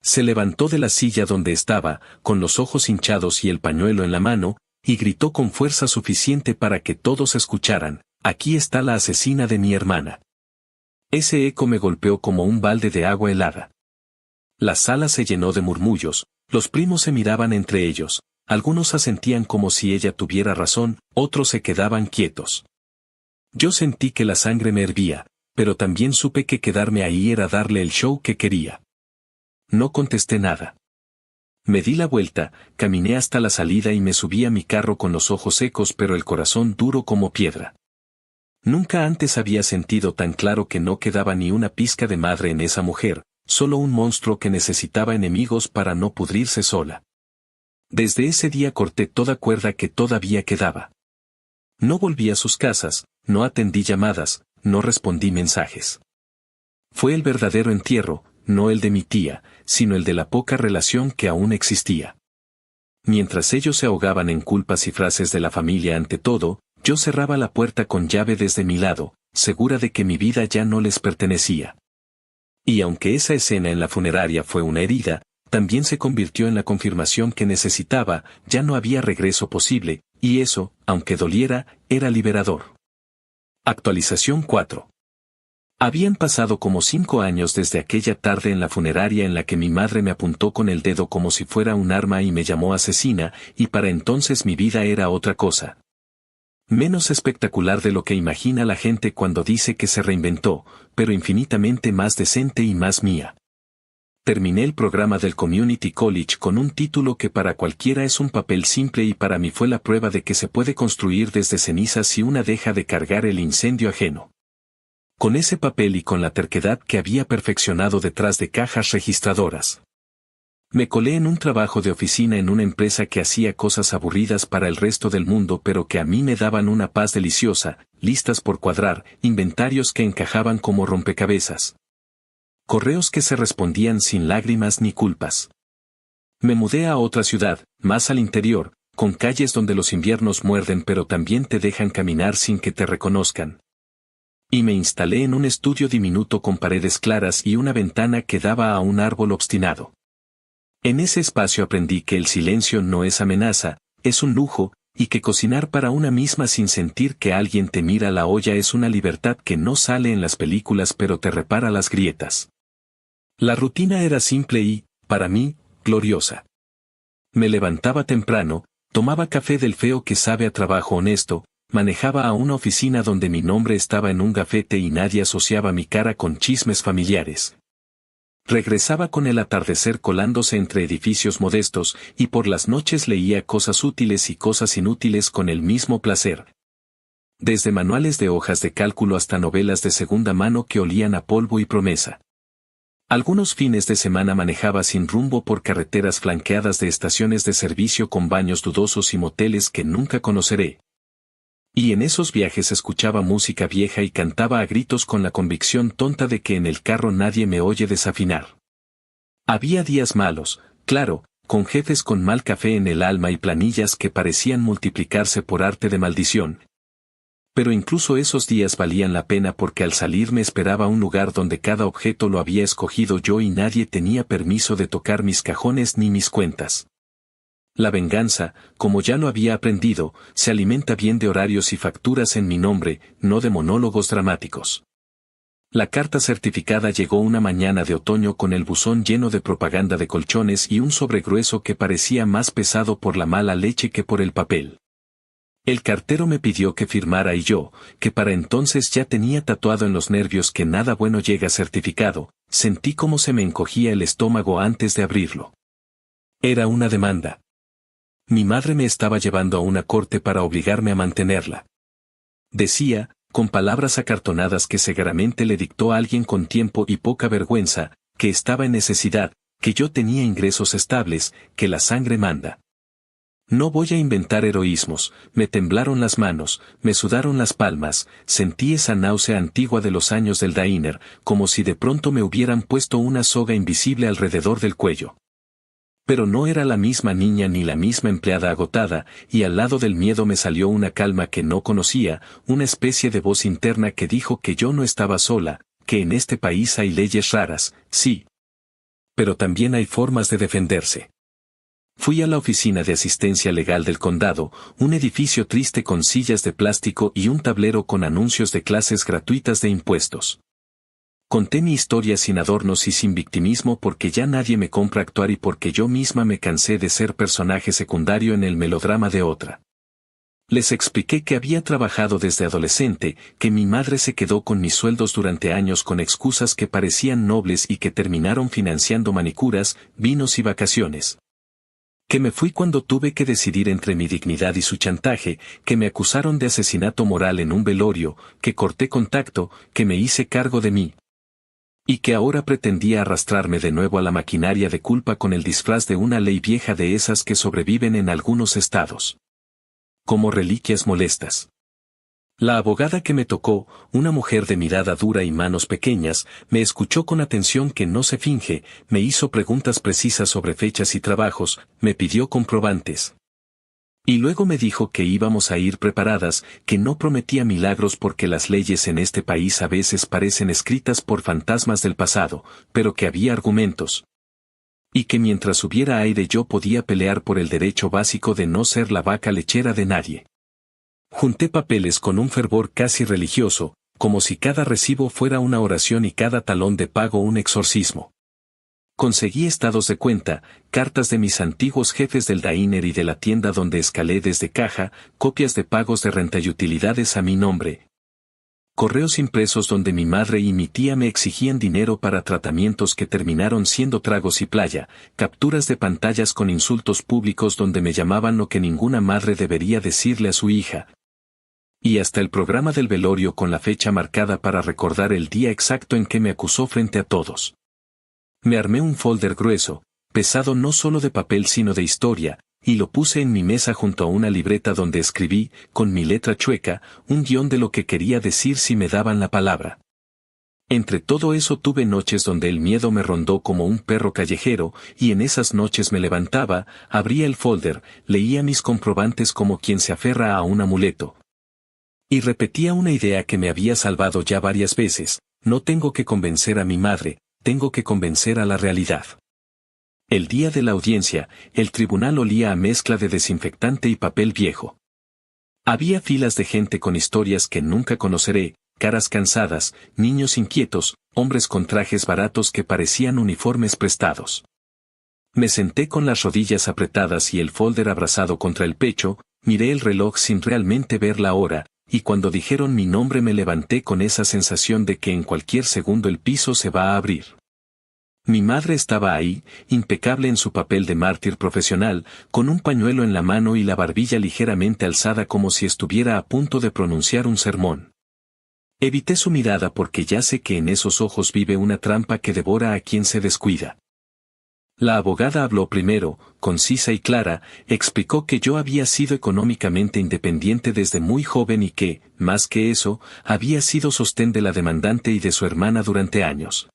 Se levantó de la silla donde estaba, con los ojos hinchados y el pañuelo en la mano, y gritó con fuerza suficiente para que todos escucharan: «Aquí está la asesina de mi hermana». Ese eco me golpeó como un balde de agua helada. La sala se llenó de murmullos, los primos se miraban entre ellos, algunos asentían como si ella tuviera razón, otros se quedaban quietos. Yo sentí que la sangre me hervía, pero también supe que quedarme ahí era darle el show que quería. No contesté nada. Me di la vuelta, caminé hasta la salida y me subí a mi carro con los ojos secos pero el corazón duro como piedra. Nunca antes había sentido tan claro que no quedaba ni una pizca de madre en esa mujer, solo un monstruo que necesitaba enemigos para no pudrirse sola. Desde ese día corté toda cuerda que todavía quedaba. No volví a sus casas, no atendí llamadas, no respondí mensajes. Fue el verdadero entierro, no el de mi tía, sino el de la poca relación que aún existía. Mientras ellos se ahogaban en culpas y frases de la familia ante todo, yo cerraba la puerta con llave desde mi lado, segura de que mi vida ya no les pertenecía. Y aunque esa escena en la funeraria fue una herida, también se convirtió en la confirmación que necesitaba, ya no había regreso posible, y eso, aunque doliera, era liberador. Actualización 4. Habían pasado como 5 años desde aquella tarde en la funeraria en la que mi madre me apuntó con el dedo como si fuera un arma y me llamó asesina, y para entonces mi vida era otra cosa. Menos espectacular de lo que imagina la gente cuando dice que se reinventó, pero infinitamente más decente y más mía. Terminé el programa del Community College con un título que para cualquiera es un papel simple y para mí fue la prueba de que se puede construir desde cenizas si una deja de cargar el incendio ajeno. Con ese papel y con la terquedad que había perfeccionado detrás de cajas registradoras. Me colé en un trabajo de oficina en una empresa que hacía cosas aburridas para el resto del mundo pero que a mí me daban una paz deliciosa, listas por cuadrar, inventarios que encajaban como rompecabezas. Correos que se respondían sin lágrimas ni culpas. Me mudé a otra ciudad, más al interior, con calles donde los inviernos muerden pero también te dejan caminar sin que te reconozcan. Y me instalé en un estudio diminuto con paredes claras y una ventana que daba a un árbol obstinado. En ese espacio aprendí que el silencio no es amenaza, es un lujo, y que cocinar para una misma sin sentir que alguien te mira la olla es una libertad que no sale en las películas pero te repara las grietas. La rutina era simple y, para mí, gloriosa. Me levantaba temprano, tomaba café del feo que sabe a trabajo honesto, manejaba a una oficina donde mi nombre estaba en un gafete y nadie asociaba mi cara con chismes familiares. Regresaba con el atardecer colándose entre edificios modestos, y por las noches leía cosas útiles y cosas inútiles con el mismo placer. Desde manuales de hojas de cálculo hasta novelas de segunda mano que olían a polvo y promesa. Algunos fines de semana manejaba sin rumbo por carreteras flanqueadas de estaciones de servicio con baños dudosos y moteles que nunca conoceré. Y en esos viajes escuchaba música vieja y cantaba a gritos con la convicción tonta de que en el carro nadie me oye desafinar. Había días malos, claro, con jefes con mal café en el alma y planillas que parecían multiplicarse por arte de maldición. Pero incluso esos días valían la pena porque al salir me esperaba un lugar donde cada objeto lo había escogido yo y nadie tenía permiso de tocar mis cajones ni mis cuentas. La venganza, como ya lo había aprendido, se alimenta bien de horarios y facturas en mi nombre, no de monólogos dramáticos. La carta certificada llegó una mañana de otoño con el buzón lleno de propaganda de colchones y un sobre grueso que parecía más pesado por la mala leche que por el papel. El cartero me pidió que firmara y yo, que para entonces ya tenía tatuado en los nervios que nada bueno llega certificado, sentí como se me encogía el estómago antes de abrirlo. Era una demanda. Mi madre me estaba llevando a una corte para obligarme a mantenerla. Decía, con palabras acartonadas que seguramente le dictó a alguien con tiempo y poca vergüenza, que estaba en necesidad, que yo tenía ingresos estables, que la sangre manda. No voy a inventar heroísmos, me temblaron las manos, me sudaron las palmas, sentí esa náusea antigua de los años del diner, como si de pronto me hubieran puesto una soga invisible alrededor del cuello. Pero no era la misma niña ni la misma empleada agotada, y al lado del miedo me salió una calma que no conocía, una especie de voz interna que dijo que yo no estaba sola, que en este país hay leyes raras, sí. Pero también hay formas de defenderse. Fui a la oficina de asistencia legal del condado, un edificio triste con sillas de plástico y un tablero con anuncios de clases gratuitas de impuestos. Conté mi historia sin adornos y sin victimismo porque ya nadie me compra actuar y porque yo misma me cansé de ser personaje secundario en el melodrama de otra. Les expliqué que había trabajado desde adolescente, que mi madre se quedó con mis sueldos durante años con excusas que parecían nobles y que terminaron financiando manicuras, vinos y vacaciones. Que me fui cuando tuve que decidir entre mi dignidad y su chantaje, que me acusaron de asesinato moral en un velorio, que corté contacto, que me hice cargo de mí. Y que ahora pretendía arrastrarme de nuevo a la maquinaria de culpa con el disfraz de una ley vieja de esas que sobreviven en algunos estados. Como reliquias molestas. La abogada que me tocó, una mujer de mirada dura y manos pequeñas, me escuchó con atención que no se finge, me hizo preguntas precisas sobre fechas y trabajos, me pidió comprobantes. Y luego me dijo que íbamos a ir preparadas, que no prometía milagros porque las leyes en este país a veces parecen escritas por fantasmas del pasado, pero que había argumentos. Y que mientras hubiera aire yo podía pelear por el derecho básico de no ser la vaca lechera de nadie. Junté papeles con un fervor casi religioso, como si cada recibo fuera una oración y cada talón de pago un exorcismo. Conseguí estados de cuenta, cartas de mis antiguos jefes del diner y de la tienda donde escalé desde caja, copias de pagos de renta y utilidades a mi nombre. Correos impresos donde mi madre y mi tía me exigían dinero para tratamientos que terminaron siendo tragos y playa, capturas de pantallas con insultos públicos donde me llamaban lo que ninguna madre debería decirle a su hija. Y hasta el programa del velorio con la fecha marcada para recordar el día exacto en que me acusó frente a todos. Me armé un folder grueso, pesado no solo de papel sino de historia, y lo puse en mi mesa junto a una libreta donde escribí, con mi letra chueca, un guión de lo que quería decir si me daban la palabra. Entre todo eso tuve noches donde el miedo me rondó como un perro callejero, y en esas noches me levantaba, abría el folder, leía mis comprobantes como quien se aferra a un amuleto. Y repetía una idea que me había salvado ya varias veces: no tengo que convencer a mi madre, tengo que convencer a la realidad. El día de la audiencia, el tribunal olía a mezcla de desinfectante y papel viejo. Había filas de gente con historias que nunca conoceré, caras cansadas, niños inquietos, hombres con trajes baratos que parecían uniformes prestados. Me senté con las rodillas apretadas y el folder abrazado contra el pecho, miré el reloj sin realmente ver la hora, y cuando dijeron mi nombre me levanté con esa sensación de que en cualquier segundo el piso se va a abrir. Mi madre estaba ahí, impecable en su papel de mártir profesional, con un pañuelo en la mano y la barbilla ligeramente alzada como si estuviera a punto de pronunciar un sermón. Evité su mirada porque ya sé que en esos ojos vive una trampa que devora a quien se descuida. La abogada habló primero, concisa y clara, explicó que yo había sido económicamente independiente desde muy joven y que, más que eso, había sido sostén de la demandante y de su hermana durante años.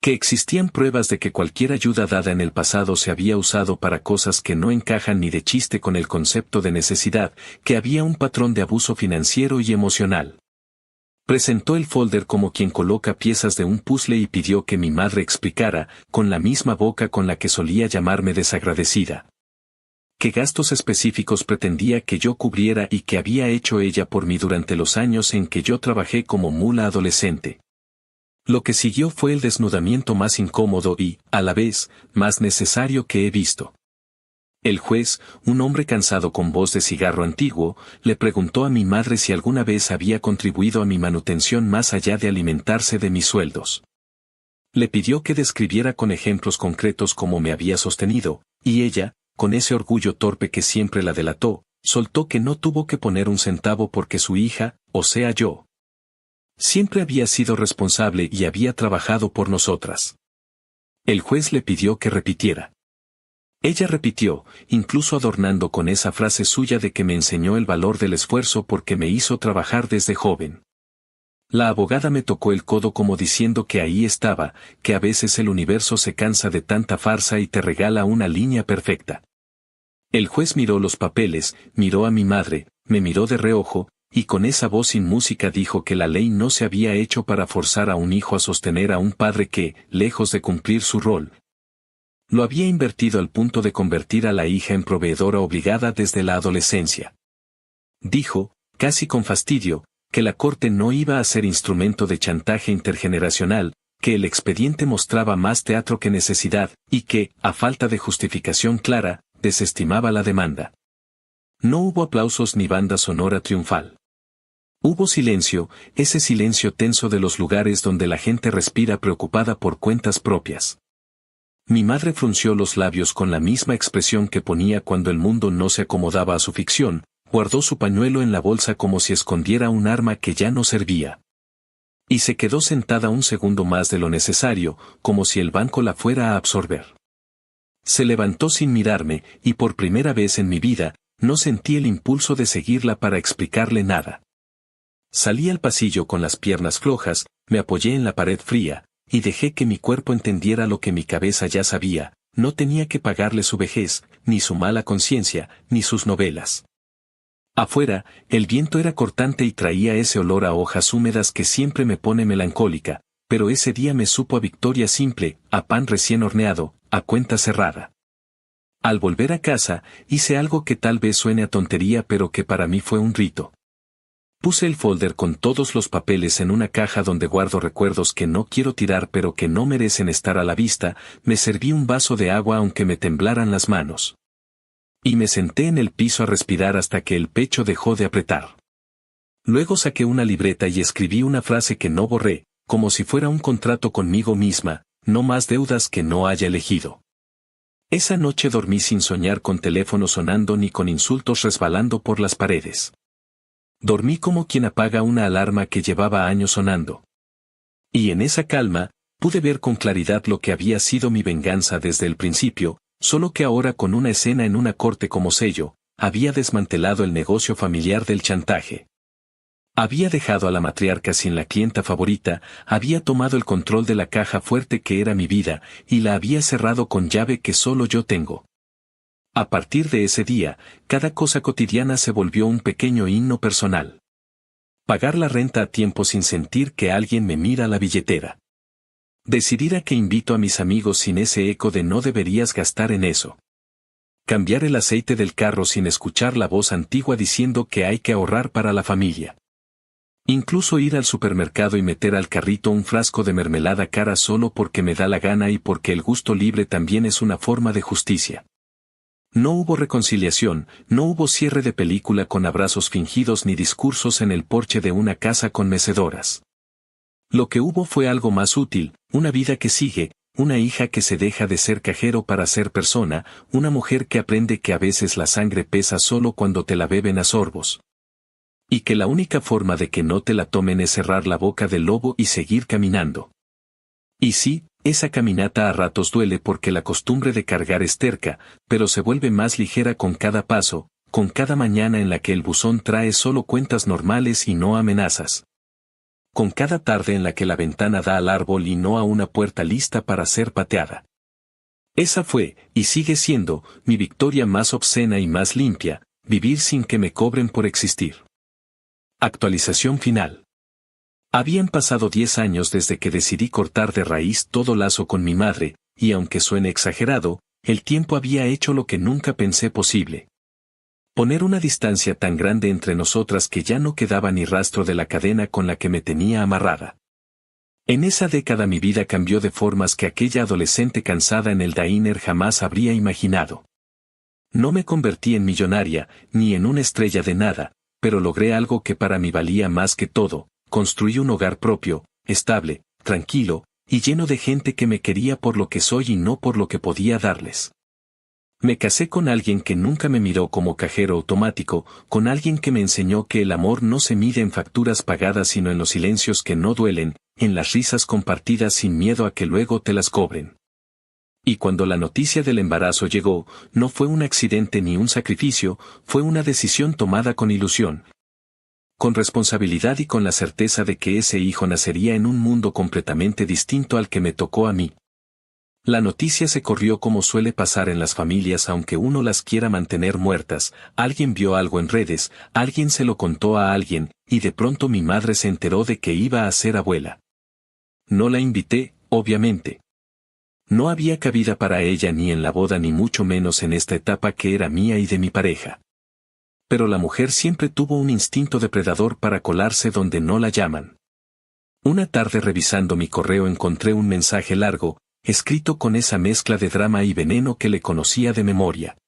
Que existían pruebas de que cualquier ayuda dada en el pasado se había usado para cosas que no encajan ni de chiste con el concepto de necesidad, que había un patrón de abuso financiero y emocional. Presentó el folder como quien coloca piezas de un puzzle y pidió que mi madre explicara, con la misma boca con la que solía llamarme desagradecida, qué gastos específicos pretendía que yo cubriera y qué había hecho ella por mí durante los años en que yo trabajé como mula adolescente. Lo que siguió fue el desnudamiento más incómodo y, a la vez, más necesario que he visto. El juez, un hombre cansado con voz de cigarro antiguo, le preguntó a mi madre si alguna vez había contribuido a mi manutención más allá de alimentarse de mis sueldos. Le pidió que describiera con ejemplos concretos cómo me había sostenido, y ella, con ese orgullo torpe que siempre la delató, soltó que no tuvo que poner un centavo porque su hija, o sea yo, siempre había sido responsable y había trabajado por nosotras. El juez le pidió que repitiera. Ella repitió, incluso adornando con esa frase suya de que me enseñó el valor del esfuerzo porque me hizo trabajar desde joven. La abogada me tocó el codo como diciendo que ahí estaba, que a veces el universo se cansa de tanta farsa y te regala una línea perfecta. El juez miró los papeles, miró a mi madre, me miró de reojo, y con esa voz sin música dijo que la ley no se había hecho para forzar a un hijo a sostener a un padre que, lejos de cumplir su rol, lo había invertido al punto de convertir a la hija en proveedora obligada desde la adolescencia. Dijo, casi con fastidio, que la corte no iba a ser instrumento de chantaje intergeneracional, que el expediente mostraba más teatro que necesidad, y que, a falta de justificación clara, desestimaba la demanda. No hubo aplausos ni banda sonora triunfal. Hubo silencio, ese silencio tenso de los lugares donde la gente respira preocupada por cuentas propias. Mi madre frunció los labios con la misma expresión que ponía cuando el mundo no se acomodaba a su ficción, guardó su pañuelo en la bolsa como si escondiera un arma que ya no servía. Y se quedó sentada un segundo más de lo necesario, como si el banco la fuera a absorber. Se levantó sin mirarme, y por primera vez en mi vida, no sentí el impulso de seguirla para explicarle nada. Salí al pasillo con las piernas flojas, me apoyé en la pared fría, y dejé que mi cuerpo entendiera lo que mi cabeza ya sabía, no tenía que pagarle su vejez, ni su mala conciencia, ni sus novelas. Afuera, el viento era cortante y traía ese olor a hojas húmedas que siempre me pone melancólica, pero ese día me supo a victoria simple, a pan recién horneado, a cuenta cerrada. Al volver a casa, hice algo que tal vez suene a tontería pero que para mí fue un rito. Puse el folder con todos los papeles en una caja donde guardo recuerdos que no quiero tirar pero que no merecen estar a la vista, me serví un vaso de agua aunque me temblaran las manos. Y me senté en el piso a respirar hasta que el pecho dejó de apretar. Luego saqué una libreta y escribí una frase que no borré, como si fuera un contrato conmigo misma, no más deudas que no haya elegido. Esa noche dormí sin soñar con teléfono sonando ni con insultos resbalando por las paredes. Dormí como quien apaga una alarma que llevaba años sonando. Y en esa calma, pude ver con claridad lo que había sido mi venganza desde el principio, solo que ahora con una escena en una corte como sello, había desmantelado el negocio familiar del chantaje. Había dejado a la matriarca sin la clienta favorita, había tomado el control de la caja fuerte que era mi vida, y la había cerrado con llave que solo yo tengo. A partir de ese día, cada cosa cotidiana se volvió un pequeño himno personal. Pagar la renta a tiempo sin sentir que alguien me mira la billetera. Decidir a qué invito a mis amigos sin ese eco de no deberías gastar en eso. Cambiar el aceite del carro sin escuchar la voz antigua diciendo que hay que ahorrar para la familia. Incluso ir al supermercado y meter al carrito un frasco de mermelada cara solo porque me da la gana y porque el gusto libre también es una forma de justicia. No hubo reconciliación, no hubo cierre de película con abrazos fingidos ni discursos en el porche de una casa con mecedoras. Lo que hubo fue algo más útil, una vida que sigue, una hija que se deja de ser cajero para ser persona, una mujer que aprende que a veces la sangre pesa solo cuando te la beben a sorbos. Y que la única forma de que no te la tomen es cerrar la boca del lobo y seguir caminando. Y sí, esa caminata a ratos duele porque la costumbre de cargar es terca, pero se vuelve más ligera con cada paso, con cada mañana en la que el buzón trae solo cuentas normales y no amenazas. Con cada tarde en la que la ventana da al árbol y no a una puerta lista para ser pateada. Esa fue, y sigue siendo, mi victoria más obscena y más limpia, vivir sin que me cobren por existir. Actualización final. Habían pasado 10 años desde que decidí cortar de raíz todo lazo con mi madre, y aunque suene exagerado, el tiempo había hecho lo que nunca pensé posible. Poner una distancia tan grande entre nosotras que ya no quedaba ni rastro de la cadena con la que me tenía amarrada. En esa década mi vida cambió de formas que aquella adolescente cansada en el diner jamás habría imaginado. No me convertí en millonaria, ni en una estrella de nada, pero logré algo que para mí valía más que todo. Construí un hogar propio, estable, tranquilo, y lleno de gente que me quería por lo que soy y no por lo que podía darles. Me casé con alguien que nunca me miró como cajero automático, con alguien que me enseñó que el amor no se mide en facturas pagadas sino en los silencios que no duelen, en las risas compartidas sin miedo a que luego te las cobren. Y cuando la noticia del embarazo llegó, no fue un accidente ni un sacrificio, fue una decisión tomada con ilusión. con responsabilidad y con la certeza de que ese hijo nacería en un mundo completamente distinto al que me tocó a mí. La noticia se corrió como suele pasar en las familias aunque uno las quiera mantener muertas, alguien vio algo en redes, alguien se lo contó a alguien, y de pronto mi madre se enteró de que iba a ser abuela. No la invité, obviamente. No había cabida para ella ni en la boda ni mucho menos en esta etapa que era mía y de mi pareja. Pero la mujer siempre tuvo un instinto depredador para colarse donde no la llaman. Una tarde revisando mi correo encontré un mensaje largo, escrito con esa mezcla de drama y veneno que le conocía de memoria.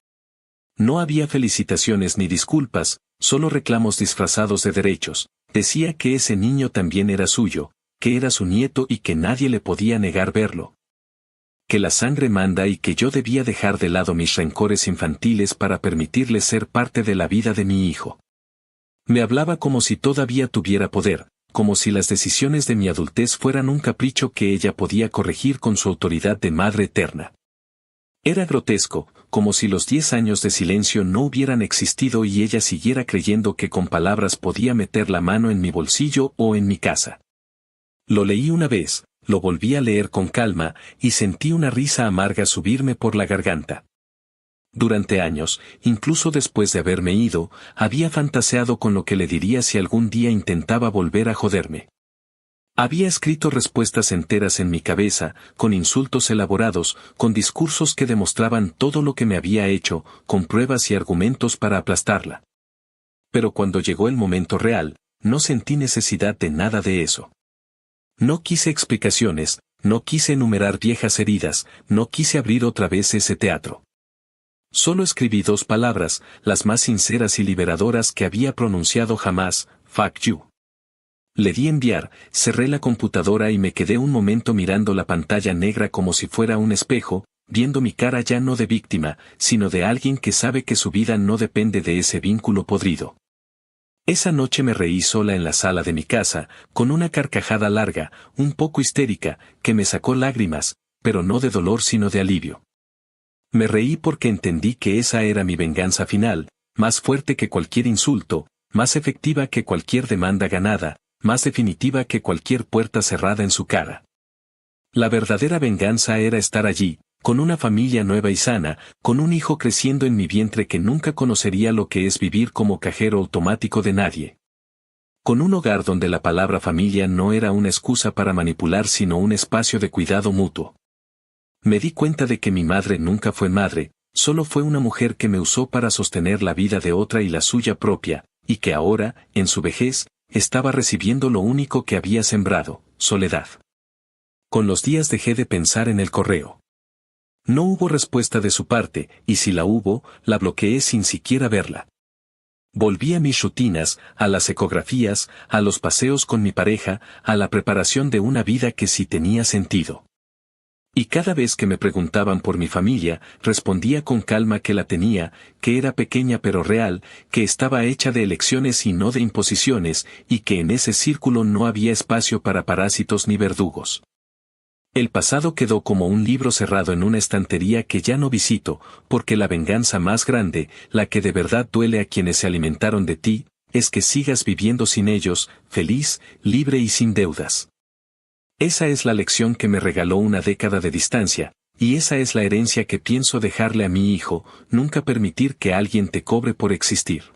No había felicitaciones ni disculpas, solo reclamos disfrazados de derechos. Decía que ese niño también era suyo, que era su nieto y que nadie le podía negar verlo. Que la sangre manda y que yo debía dejar de lado mis rencores infantiles para permitirle ser parte de la vida de mi hijo. Me hablaba como si todavía tuviera poder, como si las decisiones de mi adultez fueran un capricho que ella podía corregir con su autoridad de madre eterna. Era grotesco, como si los 10 años de silencio no hubieran existido y ella siguiera creyendo que con palabras podía meter la mano en mi bolsillo o en mi casa. Lo leí una vez, lo volví a leer con calma, y sentí una risa amarga subirme por la garganta. Durante años, incluso después de haberme ido, había fantaseado con lo que le diría si algún día intentaba volver a joderme. Había escrito respuestas enteras en mi cabeza, con insultos elaborados, con discursos que demostraban todo lo que me había hecho, con pruebas y argumentos para aplastarla. Pero cuando llegó el momento real, no sentí necesidad de nada de eso. No quise explicaciones, no quise enumerar viejas heridas, no quise abrir otra vez ese teatro. Solo escribí 2 palabras, las más sinceras y liberadoras que había pronunciado jamás: fuck you. Le di enviar, cerré la computadora y me quedé un momento mirando la pantalla negra como si fuera un espejo, viendo mi cara ya no de víctima, sino de alguien que sabe que su vida no depende de ese vínculo podrido. Esa noche me reí sola en la sala de mi casa, con una carcajada larga, un poco histérica, que me sacó lágrimas, pero no de dolor sino de alivio. Me reí porque entendí que esa era mi venganza final, más fuerte que cualquier insulto, más efectiva que cualquier demanda ganada, más definitiva que cualquier puerta cerrada en su cara. La verdadera venganza era estar allí, con una familia nueva y sana, con un hijo creciendo en mi vientre que nunca conocería lo que es vivir como cajero automático de nadie. Con un hogar donde la palabra familia no era una excusa para manipular sino un espacio de cuidado mutuo. Me di cuenta de que mi madre nunca fue madre, solo fue una mujer que me usó para sostener la vida de otra y la suya propia, y que ahora, en su vejez, estaba recibiendo lo único que había sembrado: soledad. Con los días dejé de pensar en el correo. No hubo respuesta de su parte, y si la hubo, la bloqueé sin siquiera verla. Volví a mis rutinas, a las ecografías, a los paseos con mi pareja, a la preparación de una vida que sí tenía sentido. Y cada vez que me preguntaban por mi familia, respondía con calma que la tenía, que era pequeña pero real, que estaba hecha de elecciones y no de imposiciones, y que en ese círculo no había espacio para parásitos ni verdugos. El pasado quedó como un libro cerrado en una estantería que ya no visito, porque la venganza más grande, la que de verdad duele a quienes se alimentaron de ti, es que sigas viviendo sin ellos, feliz, libre y sin deudas. Esa es la lección que me regaló una década de distancia, y esa es la herencia que pienso dejarle a mi hijo: nunca permitir que alguien te cobre por existir.